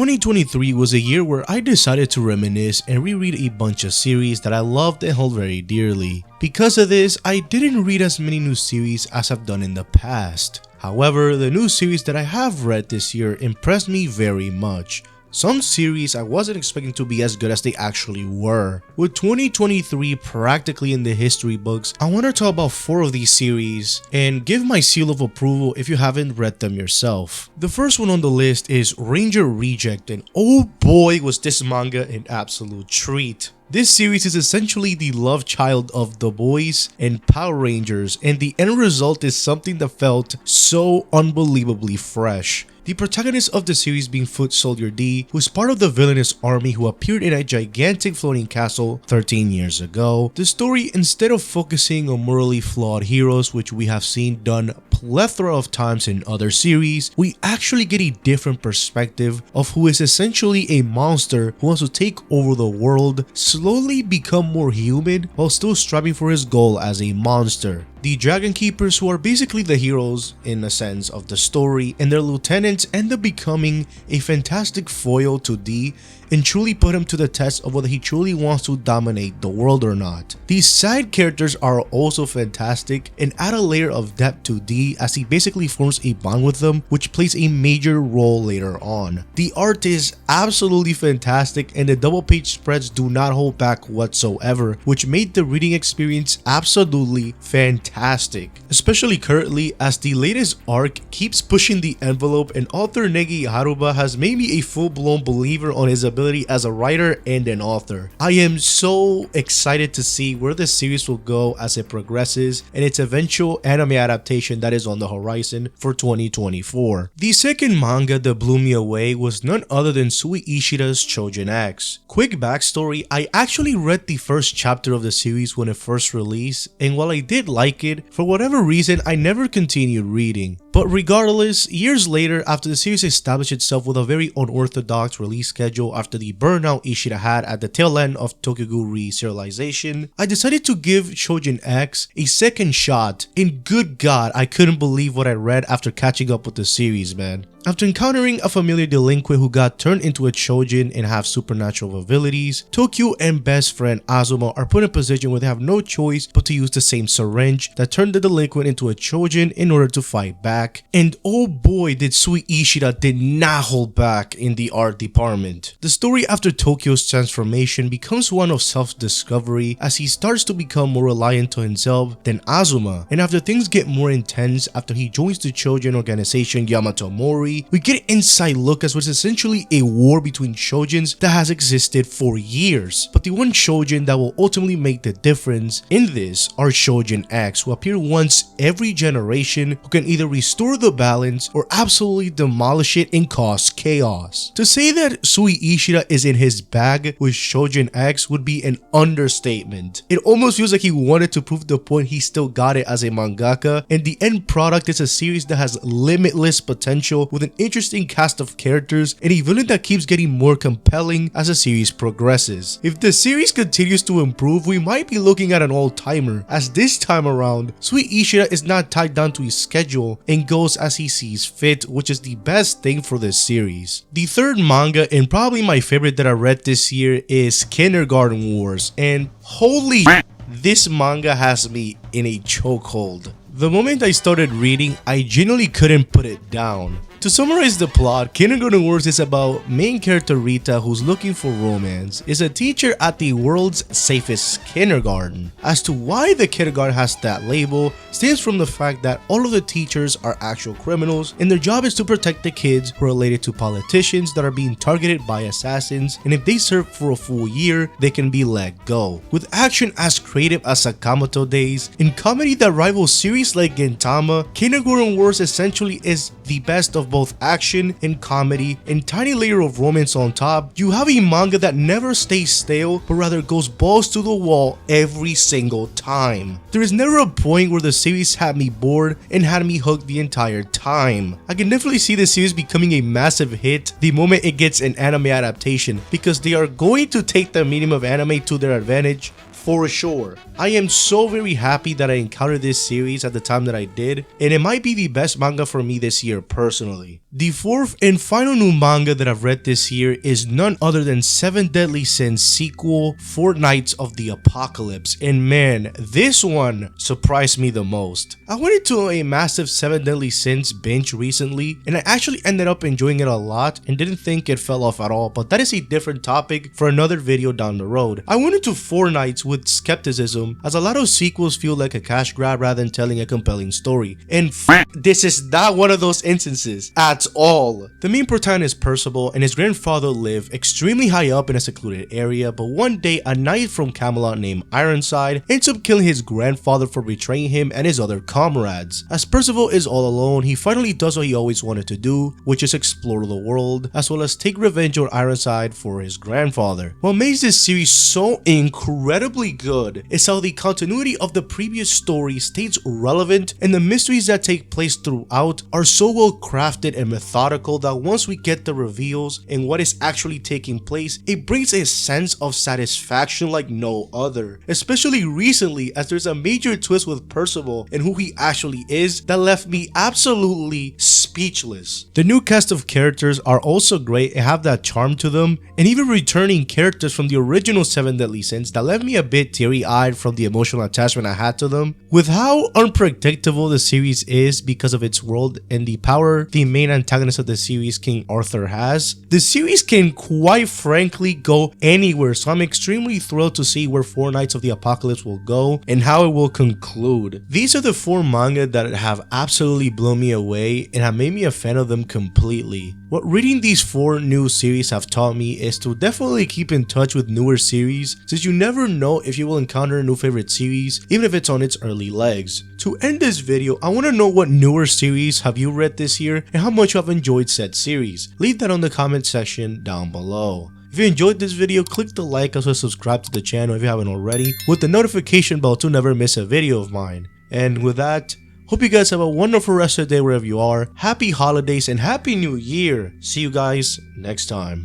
2023 was a year where I decided to reminisce and reread a bunch of series that I loved and hold very dearly. Because of this, I didn't read as many new series as I've done in the past. However, the new series that I have read this year impressed me very much. Some series I wasn't expecting to be as good as they actually were. With 2023 practically in the history books, I want to talk about 4 of these series and give my seal of approval if you haven't read them yourself. The first one on the list is Ranger Reject, and oh boy was this manga an absolute treat. This series is essentially the love child of The Boys and Power Rangers, and the end result is something that felt so unbelievably fresh. The protagonist of the series being Foot Soldier D, who is part of the villainous army who appeared in a gigantic floating castle 13 years ago. The story, instead of focusing on morally flawed heroes, which we have seen done plethora of times in other series, we actually get a different perspective of who is essentially a monster who wants to take over the world, slowly become more human while still striving for his goal as a monster. The Dragon Keepers, who are basically the heroes in a sense of the story, and their lieutenants end up becoming a fantastic foil to D and truly put him to the test of whether he truly wants to dominate the world or not. These side characters are also fantastic and add a layer of depth to D as he basically forms a bond with them, which plays a major role later on. The art is absolutely fantastic and the double page spreads do not hold back whatsoever, which made the reading experience absolutely fantastic. Especially currently, as the latest arc keeps pushing the envelope and author Negi Haruba has made me a full-blown believer on his ability as a writer and an author. I am so excited to see where the series will go as it progresses and its eventual anime adaptation that is on the horizon for 2024. The second manga that blew me away was none other than Sui Ishida's Choujin X. Quick backstory, I actually read the first chapter of the series when it first released, and while I did like it, for whatever reason I never continued reading. But regardless, years later, after the series established itself with a very unorthodox release schedule after the burnout Ishida had at the tail end of Tokyo Ghoul serialization, I decided to give Choujin X a second shot, and good god, I couldn't believe what I read after catching up with the series, man. After encountering a familiar delinquent who got turned into a Choujin and have supernatural abilities, Tokyo and best friend Azuma are put in a position where they have no choice but to use the same syringe that turned the delinquent into a Choujin in order to fight back. And oh boy did Sui Ishida did not hold back in the art department. The story after Tokyo's transformation becomes one of self-discovery as he starts to become more reliant on himself than Azuma, and after things get more intense after he joins the Choujin organization Yamato Mori, we get an inside look as what's essentially a war between Choujins that has existed for years. But the one Choujin that will ultimately make the difference in this are Choujin X, who appear once every generation, who can either restore the balance or absolutely demolish it and cause chaos. To say that Sui Ishida is in his bag with Choujin X would be an understatement. It almost feels like he wanted to prove the point he still got it as a mangaka, and the end product is a series that has limitless potential with an interesting cast of characters and a villain that keeps getting more compelling as the series progresses. If the series continues to improve, we might be looking at an all-timer, as this time around, Sui Ishida is not tied down to his schedule and goes as he sees fit, which is the best thing for this series. The third manga, and probably my favorite that I read this year, is Kindergarten Wars, and holy this manga has me in a chokehold. The moment I started reading, I genuinely couldn't put it down. To summarize the plot, Kindergarten Wars is about main character Rita, who's looking for romance, is a teacher at the world's safest kindergarten. As to why the kindergarten has that label stems from the fact that all of the teachers are actual criminals and their job is to protect the kids who are related to politicians that are being targeted by assassins, and if they serve for a full year, they can be let go. With action as creative as Sakamoto Days and comedy that rivals series like Gintama, Kindergarten Wars essentially is the best of both action and comedy and tiny layer of romance on top. You have a manga that never stays stale but rather goes balls to the wall every single time. There is never a point where the series had me bored and had me hooked the entire time. I can definitely see the series becoming a massive hit the moment it gets an anime adaptation, because they are going to take the medium of anime to their advantage for sure. I am so very happy that I encountered this series at the time that I did, and it might be the best manga for me this year personally. The fourth and final new manga that I've read this year is none other than 7 Deadly Sins sequel, 4 Nights of the Apocalypse, and man, this one surprised me the most. I went into a massive 7 Deadly Sins binge recently, and I actually ended up enjoying it a lot and didn't think it fell off at all, but that is a different topic for another video down the road. I went into 4 Nights with skepticism, as a lot of sequels feel like a cash grab rather than telling a compelling story, and this is not one of those instances at all. The main protagonist Percival and his grandfather live extremely high up in a secluded area, but one day a knight from Camelot named Ironside ends up killing his grandfather for betraying him and his other comrades. As Percival is all alone, he finally does what he always wanted to do, which is explore the world, as well as take revenge on Ironside for his grandfather. What makes this series so incredibly good is how the continuity of the previous story stays relevant, and the mysteries that take place throughout are so well crafted and methodical that once we get the reveals and what is actually taking place, it brings a sense of satisfaction like no other. Especially recently, as there's a major twist with Percival and who he actually is that left me absolutely speechless. The new cast of characters are also great and have that charm to them, and even returning characters from the original 7 Deadly Sins that left me a bit teary-eyed from the emotional attachment I had to them. With how unpredictable the series is because of its world and the power the main antagonist of the series, King Arthur, has, the series can quite frankly go anywhere, so I'm extremely thrilled to see where 4 Nights of the Apocalypse will go and how it will conclude. These are the 4 manga that have absolutely blown me away and have made me a fan of them completely. What reading these 4 new series have taught me is to definitely keep in touch with newer series, since you never know if you will encounter a new favorite series, even if it's on its early legs. To end this video, I want to know what newer series have you read this year and how much you have enjoyed said series. Leave that on the comment section down below. If you enjoyed this video, click the like, also subscribe to the channel if you haven't already, with the notification bell to never miss a video of mine. And with that, hope you guys have a wonderful rest of the day wherever you are. Happy holidays and happy new year. See you guys next time.